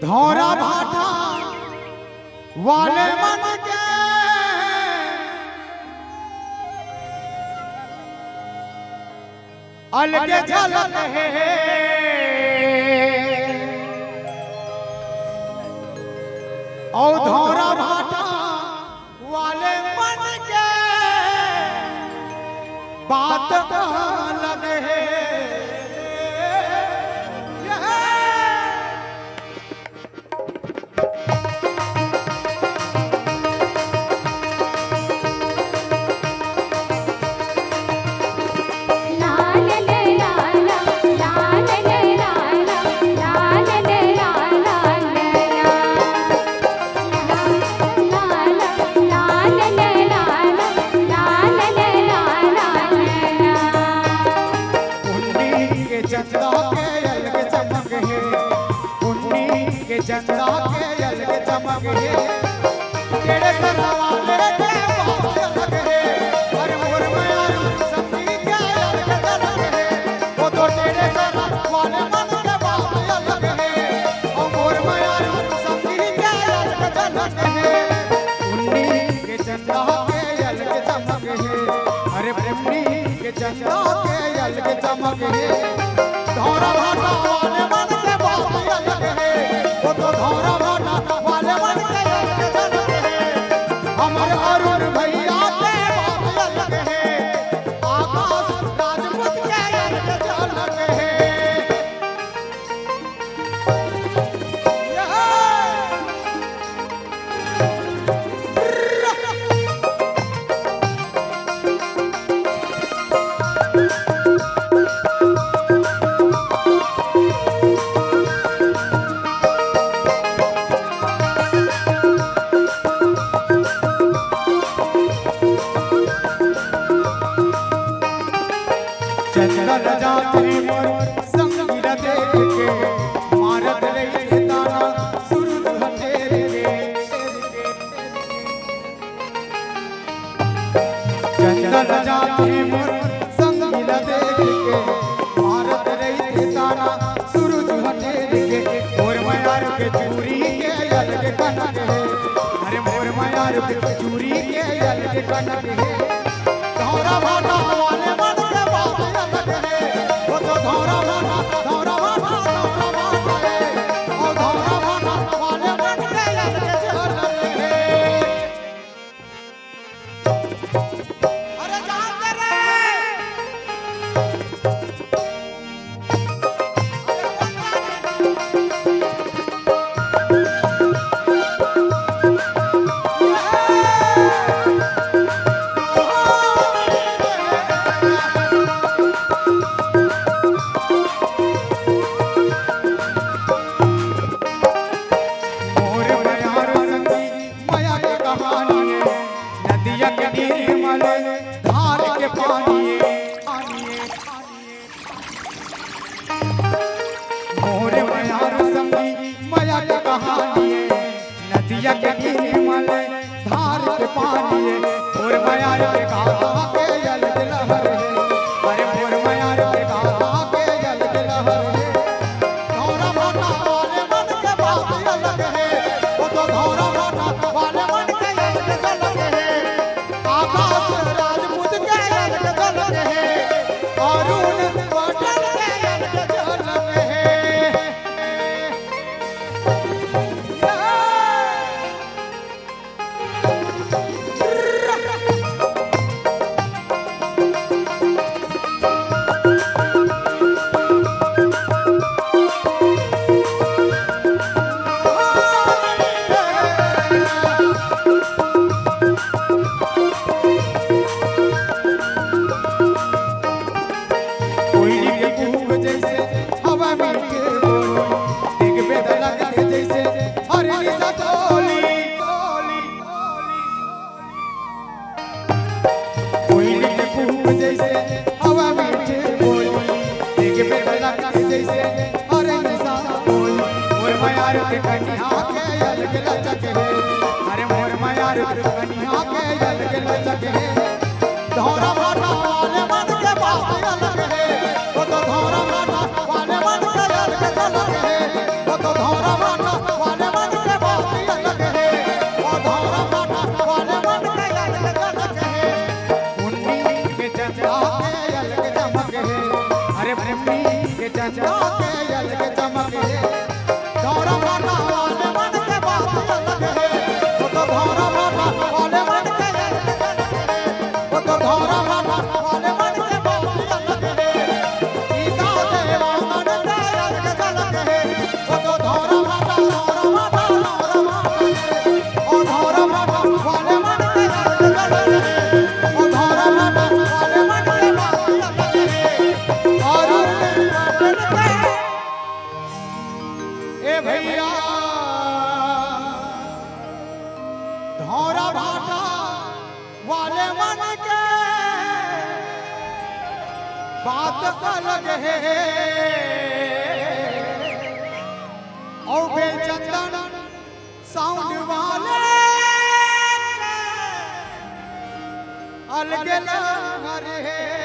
धौरा भाटा वाले मन के अलगे झलक है और धौरा भाटा वाले मन के बात अलग है। चंदा के अलग चमक है तेरे सरवाले के बात अलग है और मोर मयारू संगी के अलग झलक है वो तो तेरे सरवाले मन के बात अलग है और मोर मयारू संगी के अलग झलक है। उन्नी के चंदा के अलग चमक है अरे उन्नी के चंदा के अलग चमक है धौरा भाटा वाले मन के बात अलग है वो तो धौरा भाटा वाले मन के अलग झलक है। हमारे अरुण भैया के बात अलग है आकाश राजपूत के अलग झलक है। चंदन जाते मोर संगीरा देख के मारत रही ताना सूरज हटेर के चंदन जाते मोर संगीरा देख के मारत रही ताना सूरज हटेर के मोर मयार के चूरी के अलग कनक है अरे मोर मयार के चूरी के अलग कनक है धौरा भाटा वाले मन के बात अलग है वो तो धौरा भाटा है और धौरा भाटा वाले मन के अलग झलक है। अरे जानते रे नदिया के निर्मल धार के पानी मोर मयार संगी माया के कहानी नदिया के निर्मल धार के पानी मोर मयार के गाथा के अलग लहर है अरे मोर मयार के गाथा के अलग लहर है धौरा भाटा वाले मन के बात अलग है वो तो धौरा भाटा वाले मन के अलग झलक है आकाश राजपूत के अलग झलक है अरुण पटेल के अलग झलक है। अरे मोर मयार कन्या के अलग लचक है धौरा भाटा वाले मन के बात अलग है वो तो धौरा भाटा वाले मन के अलग झलक है वो तो धौरा भाटा चंदा के अलग चमक है धौरा भाटा वाले मन के बात अलग है वो तो धौरा भाटा वाले मन के वो तो धौरा भाटा वाले मन के बात अलग है सीता देवा मन के अलग झलक है वो तो धौरा भाटा ओ धौरा भाटा वाले मन के अलग झलक है ओ धौरा भाटा वाले मन के बात अलग है और ए भैया धौरा भाटा वाले मन के बात अलग है और बेलचंदन साउंड वाले अलग लहर है।